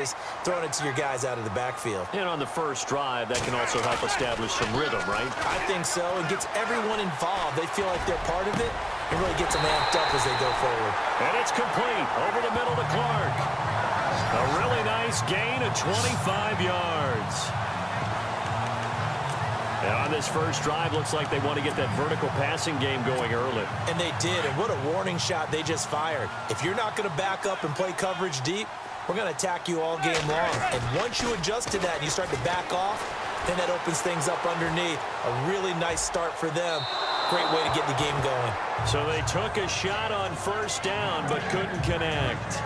is throwing it to your guys out of the backfield. And on the first drive, that can also help establish some rhythm, right? I think so. It gets everyone involved. They feel like they're part of it. It really gets them amped up as they go forward. And it's complete over the middle to Clark. A really nice gain of 25 yards. And on this first drive, looks like they want to get that vertical passing game going early. And they did, and what a warning shot they just fired. If you're not going to back up and play coverage deep, we're going to attack you all game long. And once you adjust to that and you start to back off, then that opens things up underneath. A really nice start for them. Great way to get the game going. So they took a shot on first down, but couldn't connect.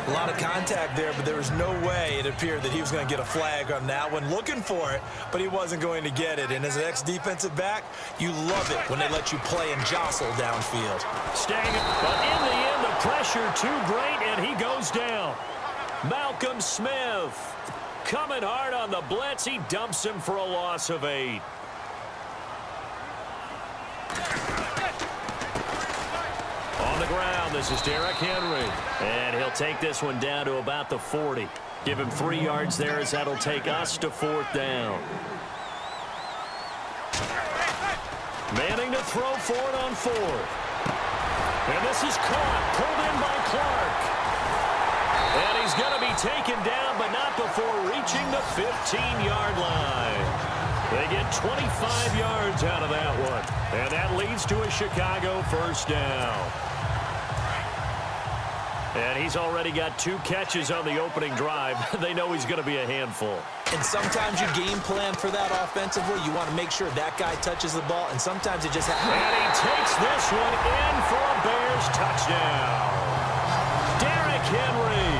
A lot of contact there, but there was no way it appeared that he was going to get a flag on that one. Looking for it, but he wasn't going to get it. And as an ex-defensive back, you love it when they let you play and jostle downfield. Staying, but in the end, the pressure too great, and he goes down. Malcolm Smith coming hard on the blitz. He dumps him for a loss of 8. On the ground, this is Derrick Henry. And he'll take this one down to about the 40. Give him 3 yards there as that'll take us to 4th down. Manning to throw for it on 4th. And this is caught, pulled in by Clark. And he's going to be taken down, but not before reaching the 15-yard line. They get 25 yards out of that one. And that leads to a Chicago first down. And he's already got 2 catches on the opening drive. They know he's going to be a handful. And sometimes you game plan for that offensively. You want to make sure that guy touches the ball, and sometimes it just happens. And he takes this one in for a Bears touchdown. Derrick Henry,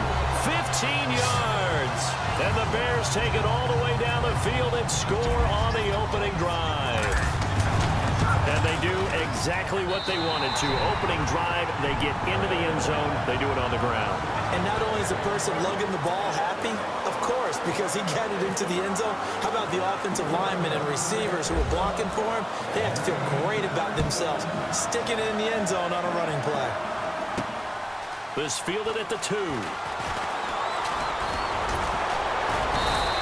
15 yards. And the Bears take it all the way down the field and score on the opening drive. And they do exactly what they wanted to. Opening drive, they get into the end zone. They do it on the ground. And not only is the person lugging the ball happy, of course, because he got it into the end zone. How about the offensive linemen and receivers who are blocking for him? They have to feel great about themselves, sticking it in the end zone on a running play. This fielded at the 2.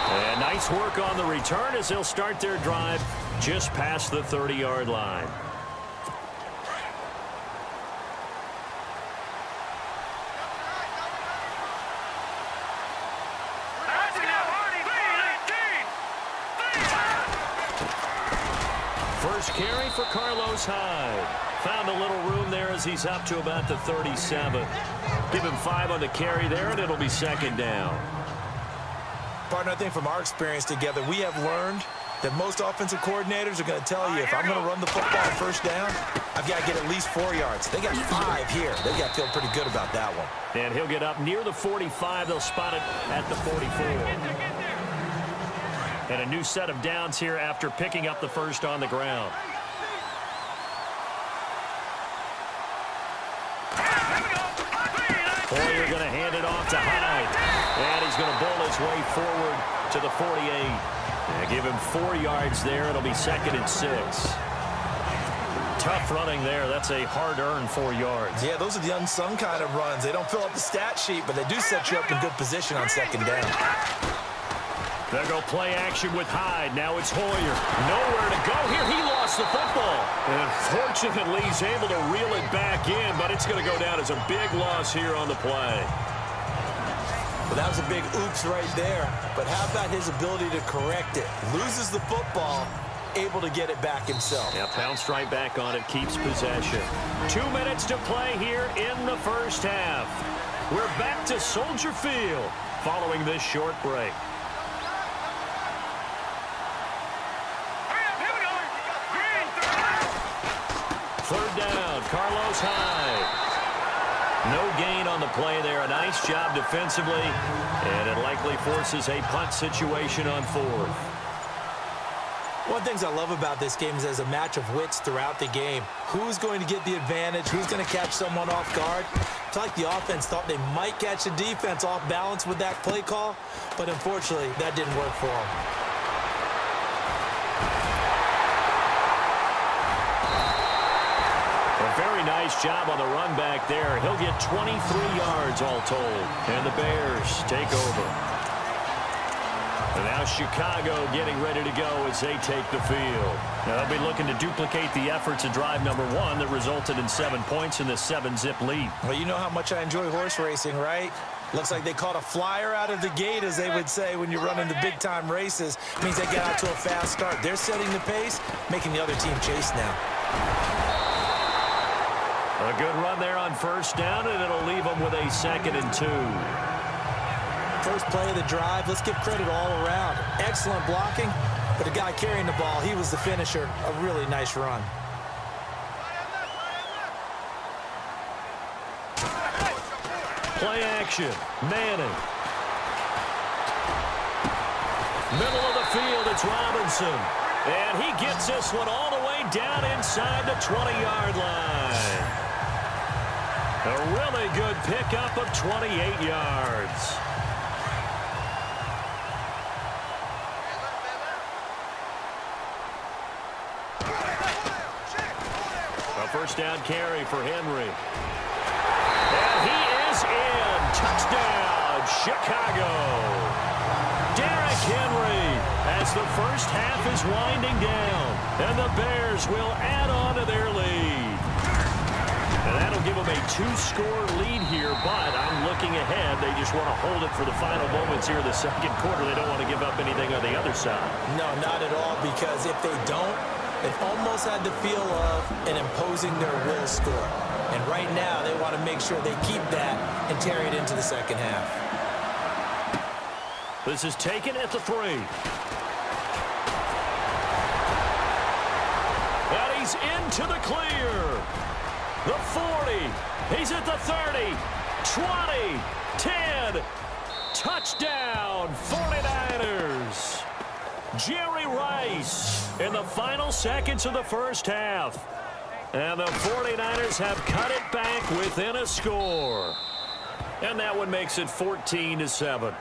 And nice work on the return as they'll start their drive just past the 30-yard line. First carry for Carlos Hyde. Found a little room there as he's up to about the 37. Give him 5 on the carry there, and it'll be 2nd down. Partner, I think from our experience together, we have learned that most offensive coordinators are going to tell you, if I'm going to run the football on first down, I've got to get at least 4 yards. They got 5 here. They've got to feel pretty good about that one. And he'll get up near the 45. They'll spot it at the 44. And a new set of downs here after picking up the first on the ground. Hoyer going to hand it off to Hyde. And he's going to bowl his way forward to the 48. And give him 4 yards there. It'll be 2nd and 6. Tough running there. That's a hard-earned 4 yards. Yeah, those are the unsung kind of runs. They don't fill up the stat sheet, but they do set you up in good position on 2nd down. They'll go play action with Hyde. Now it's Hoyer. Nowhere to go here. He lost the football. And fortunately, he's able to reel it back in, but it's going to go down as a big loss here on the play. Well, that was a big oops right there. But how about his ability to correct it? Loses the football, able to get it back himself. Yeah, pounced right back on it, keeps possession. 2 minutes to play here in the first half. We're back to Soldier Field following this short break. Third down, Carlos Hyde. No gain on the play there. A nice job defensively, and it likely forces a punt situation on 4th. One of the things I love about this game is there's a match of wits throughout the game. Who's going to get the advantage? Who's going to catch someone off guard? I feel like the offense thought they might catch the defense off balance with that play call, but unfortunately, that didn't work for them. Very nice Nice job on the run back there. He'll get 23 yards all told. And the Bears take over. And now Chicago getting ready to go as they take the field. Now they'll be looking to duplicate the efforts of drive number 1 that resulted in 7 points in the 7-zip lead. Well, you know how much I enjoy horse racing, right? Looks like they caught a flyer out of the gate, as they would say when you're running the big-time races. It means they get out to a fast start. They're setting the pace, making the other team chase now. A good run there on first down, and it'll leave them with a 2nd and 2. First play of the drive, let's give credit all around. Excellent blocking, but the guy carrying the ball, he was the finisher. A really nice run. Play action. Manning. Middle of the field, it's Robinson. And he gets this one all the way down inside the 20-yard line. A really good pickup of 28 yards. A first down carry for Henry. And he is in. Touchdown, Chicago. Derrick Henry as the first half is winding down. And the Bears will add on to their lead. And that'll give them a 2-score lead here, but I'm looking ahead. They just want to hold it for the final moments here in the second quarter. They don't want to give up anything on the other side. No, not at all, because if they don't, it almost had the feel of an imposing their will score. And right now, they want to make sure they keep that and carry it into the second half. This is taken at the 3. And he's into the clear. The 40. He's at the 30. 20. 10. Touchdown, 49ers. Jerry Rice in the final seconds of the first half. And the 49ers have cut it back within a score. And that one makes it 14-7.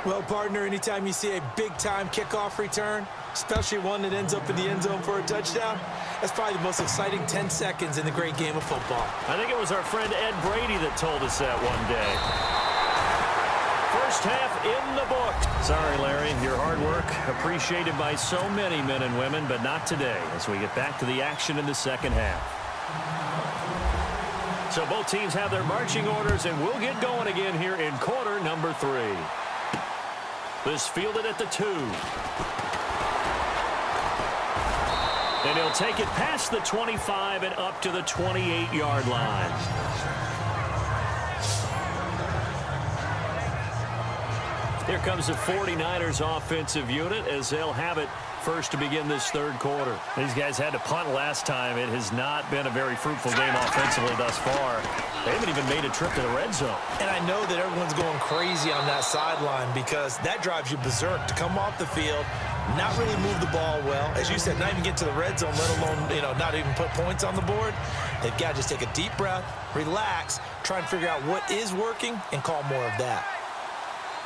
Well, partner, anytime you see a big-time kickoff return, especially one that ends up in the end zone for a touchdown, that's probably the most exciting 10 seconds in the great game of football. I think it was our friend Ed Brady that told us that one day. First half in the book. Sorry, Larry, your hard work appreciated by so many men and women, but not today as we get back to the action in the second half. So both teams have their marching orders, and we'll get going again here in quarter number 3. This fielded at the 2. And he'll take it past the 25 and up to the 28-yard line. Here comes the 49ers offensive unit as they'll have it first to begin this third quarter. These guys had to punt last time. It has not been a very fruitful game offensively thus far. They haven't even made a trip to the red zone. And I know that everyone's going crazy on that sideline because that drives you berserk to come off the field, not really move the ball well. As you said, not even get to the red zone, let alone, not even put points on the board. They've got to just take a deep breath, relax, try and figure out what is working, and call more of that.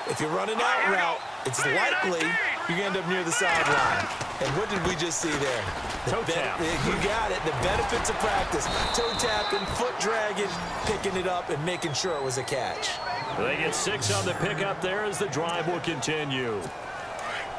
If you're running that route, it's likely you're going to end up near the sideline. And what did we just see there? Toe tap. You got it. The benefits of practice. Toe tapping, foot dragging, picking it up, and making sure it was a catch. They get 6 on the pickup there as the drive will continue.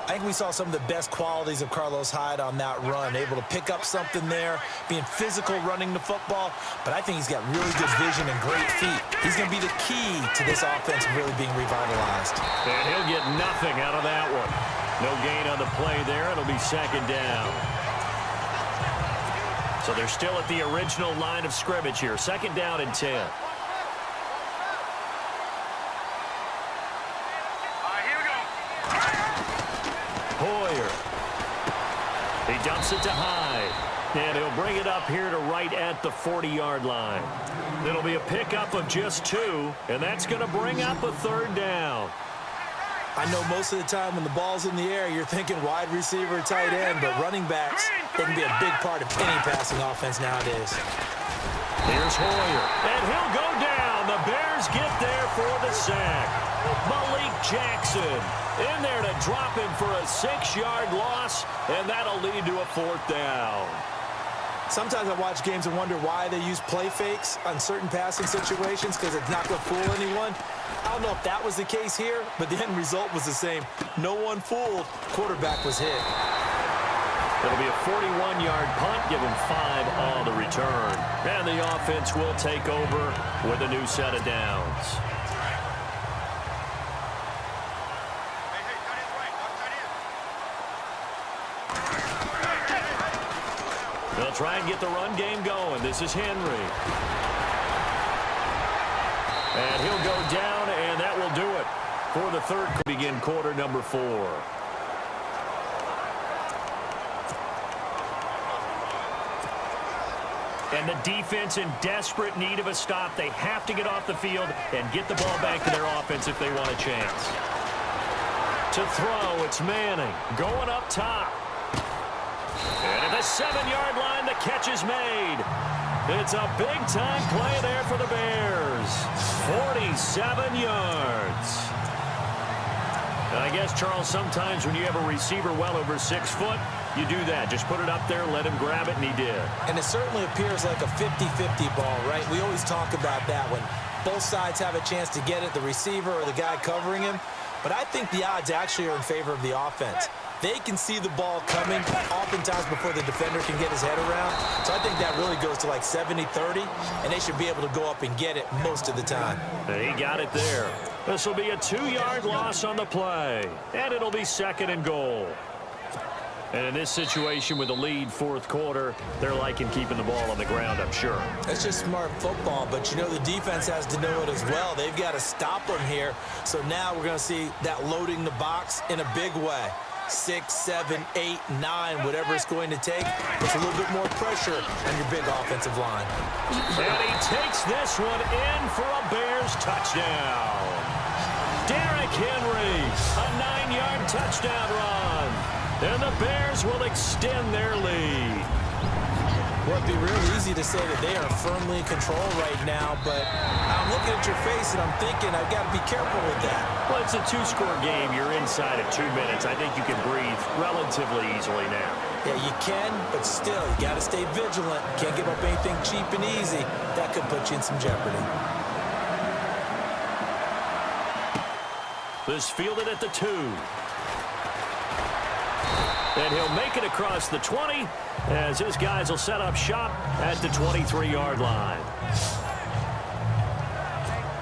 I think we saw some of the best qualities of Carlos Hyde on that run. Able to pick up something there, being physical running the football. But I think he's got really good vision and great feet. He's going to be the key to this offense really being revitalized. And he'll get nothing out of that one. No gain on the play there. It'll be second down. So they're still at the original line of scrimmage here. Second down and 10. Hoyer. He dumps it to Hyde. And he'll bring it up here to right at the 40-yard line. It'll be a pickup of just 2, and that's going to bring up a third down. I know most of the time when the ball's in the air, you're thinking wide receiver, tight end, but running backs, they can be a big part of any passing offense nowadays. Here's Hoyer, and he'll go down. The Bears get there for the sack. Malik Jackson in there to drop him for a 6-yard loss, and that'll lead to a fourth down. Sometimes I watch games and wonder why they use play fakes on certain passing situations because it's not going to fool anyone. I don't know if that was the case here, but the end result was the same. No one fooled. Quarterback was hit. It'll be a 41-yard punt, give him 5 on the return. And the offense will take over with a new set of downs. They'll try and get the run game going. This is Henry. And he'll go down, and that will do it for the third. Begin quarter number 4. And the defense in desperate need of a stop. They have to get off the field and get the ball back to their offense if they want a chance. To throw, it's Manning going up top. And at the 7-yard line, the catch is made. It's a big-time play there for the Bears. 47 yards. And I guess, Charles, sometimes when you have a receiver well over 6 foot, you do that. Just put it up there, let him grab it, and he did. And it certainly appears like a 50-50 ball, right? We always talk about that when both sides have a chance to get it, the receiver or the guy covering him. But I think the odds actually are in favor of the offense. They can see the ball coming oftentimes before the defender can get his head around. So I think that really goes to like 70-30, and they should be able to go up and get it most of the time. And he got it there. This will be a 2-yard loss on the play, and it'll be 2nd and goal. And in this situation with the lead fourth quarter, they're liking keeping the ball on the ground, I'm sure. That's just smart football, but you know the defense has to know it as well. They've got to stop them here. So now we're going to see that loading the box in a big way. 6, 7, 8, 9, whatever it's going to take. Puts a little bit more pressure on your big offensive line. And he takes this one in for a Bears touchdown. Derrick Henry, a 9-yard touchdown run. And the Bears will extend their lead. Well, it'd be real easy to say that they are firmly in control right now, but I'm looking at your face and I'm thinking I've got to be careful with that. Well, it's a 2-score game. You're inside of 2 minutes. I think you can breathe relatively easily now. Yeah, you can, but still, you got to stay vigilant. Can't give up anything cheap and easy. That could put you in some jeopardy. This fielded at the 2. And he'll make it across the 20 as his guys will set up shop at the 23-yard line.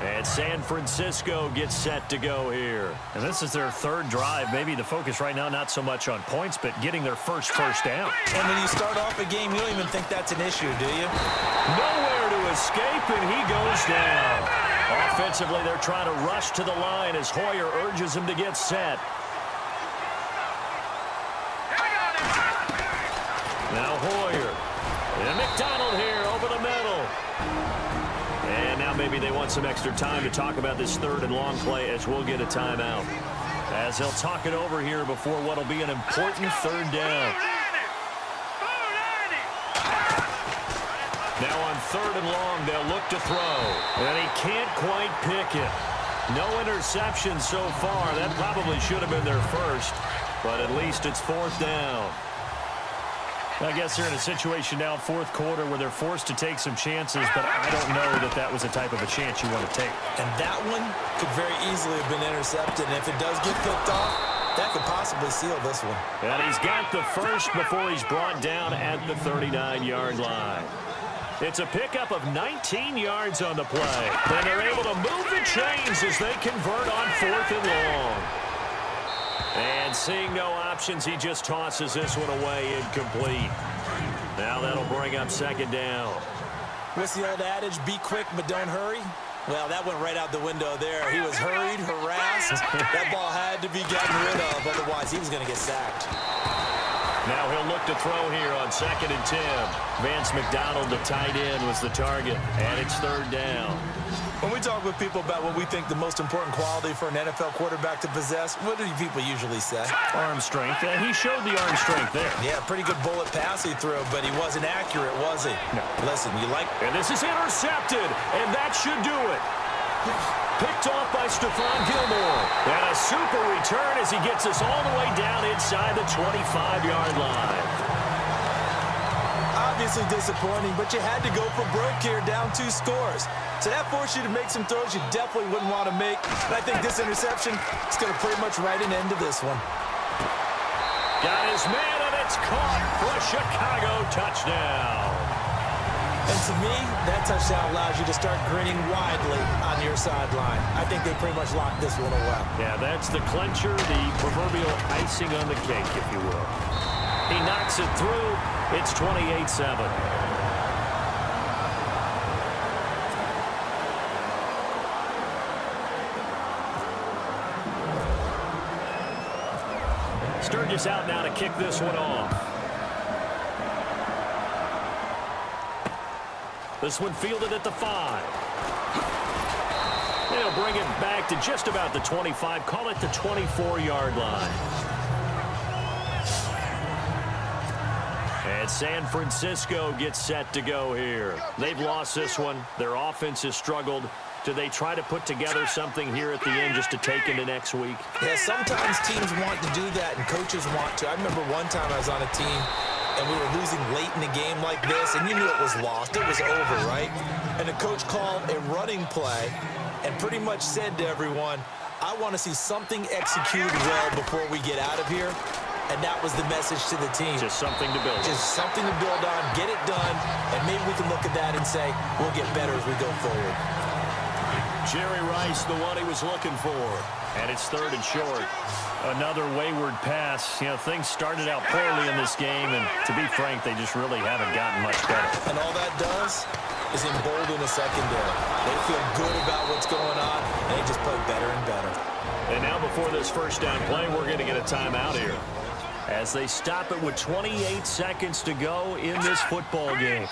And San Francisco gets set to go here. And this is their 3rd drive. Maybe the focus right now not so much on points, but getting their first down. And when you start off a game, you don't even think that's an issue, do you? Nowhere to escape, and he goes down. Offensively, they're trying to rush to the line as Hoyer urges him to get set. Now Hoyer. And McDonald here over the middle. And now maybe they want some extra time to talk about this 3rd and long play as we'll get a timeout. As they'll talk it over here before what will be an important 3rd down. Now on 3rd and long, they'll look to throw. And he can't quite pick it. No interception so far. That probably should have been their first. But at least it's 4th down. I guess they're in a situation now, 4th quarter, where they're forced to take some chances, but I don't know that that was the type of a chance you want to take. And that one could very easily have been intercepted, and if it does get picked off, that could possibly seal this one. And he's got the first before he's brought down at the 39-yard line. It's a pickup of 19 yards on the play. And they're able to move the chains as they convert on 4th and long. And seeing no options, he just tosses this one away incomplete. Now that'll bring up 2nd down. What's the old adage, be quick but don't hurry? Well, that went right out the window there. He was hurried, harassed. That ball had to be gotten rid of, otherwise he was going to get sacked. Now he'll look to throw here on 2nd and 10. Vance McDonald, the tight end, was the target, and it's 3rd down. When we talk with people about what we think the most important quality for an NFL quarterback to possess, what do people usually say? Arm strength. He showed the arm strength there. Yeah, pretty good bullet pass he threw, but he wasn't accurate, was he? No. Listen, you like... And this is intercepted, and that should do it. Picked off by Stephon Gilmore. And a super return as he gets us all the way down inside the 25-yard line. obviously disappointing, but you had to go for broke here, down 2 scores. So that forced you to make some throws you definitely wouldn't want to make. And I think this interception is going to pretty much write an end to this one. Got his man, and it's caught for a Chicago touchdown. And to me, that touchdown allows you to start grinning widely on your sideline. I think they pretty much locked this one away. Yeah, that's the clincher, the proverbial icing on the cake, if you will. He knocks it through. It's 28-7. Sturgis out now to kick this one off. This one fielded at the 5. They'll bring it back to just about the 25. Call it the 24-yard line. And San Francisco gets set to go here. They've lost this one. Their offense has struggled. Do they try to put together something here at the end just to take into next week? Yeah, sometimes teams want to do that and coaches want to. I remember one time I was on a team and we were losing late in a game like this, and you knew it was lost. It was over, right? And the coach called a running play and pretty much said to everyone, I want to see something executed well before we get out of here. And that was the message to the team. Just something to build on. Just something to build on, get it done, and maybe we can look at that and say, we'll get better as we go forward. Jerry Rice, the one he was looking for. And it's 3rd and short. Another wayward pass. You know, things started out poorly in this game, and to be frank, they just really haven't gotten much better. And all that does is embolden the secondary. They feel good about what's going on, and they just play better and better. And now before this first down play, we're going to get a timeout here. As they stop it with 28 seconds to go in this football game.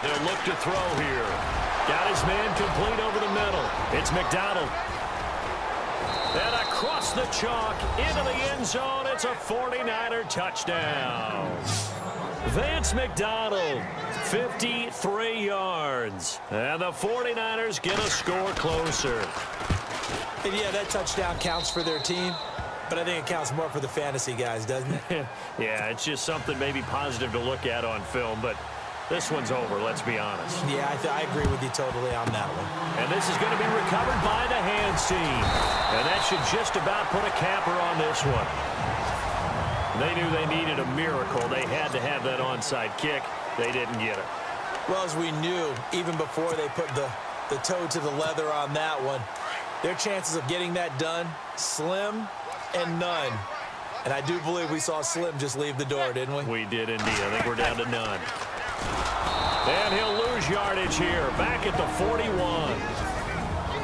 They'll look to throw here. Got his man complete over the middle. It's McDonald. And across the chalk into the end zone. It's a 49er touchdown. Vance McDonald, 53 yards. And the 49ers get a score closer. And yeah, that touchdown counts for their team, but I think it counts more for the fantasy guys, doesn't it? Yeah, it's just something maybe positive to look at on film, but this one's over, let's be honest. Yeah, I agree with you totally on that one. And this is going to be recovered by the hands team. And that should just about put a capper on this one. They knew they needed a miracle. They had to have that onside kick. They didn't get it. Well, as we knew, even before they put the toe to the leather on that one, their chances of getting that done, slim and none. And I do believe we saw Slim just leave the door, didn't we? We did indeed. I think we're down to none. And he'll lose yardage here, back at the 41.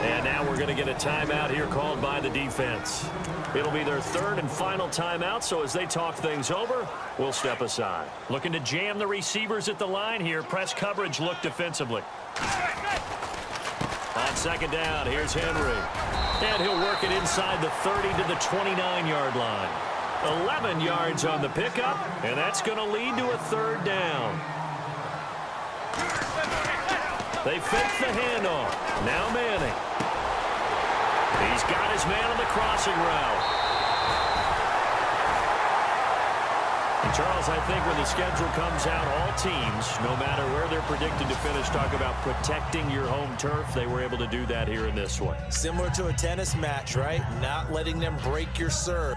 And now we're going to get a timeout here called by the defense. It'll be their 3rd and final timeout, so as they talk things over, we'll step aside. Looking to jam the receivers at the line here. Press coverage look defensively. On 2nd down, here's Henry. And he'll work it inside the 30 to the 29-yard line. 11 yards on the pickup, and that's going to lead to a 3rd down. They fake the handoff. Now Manning. He's got his man on the crossing route. And Charles, I think when the schedule comes out, all teams, no matter where they're predicted to finish, talk about protecting your home turf. They were able to do that here in this one. Similar to a tennis match, right? Not letting them break your serve.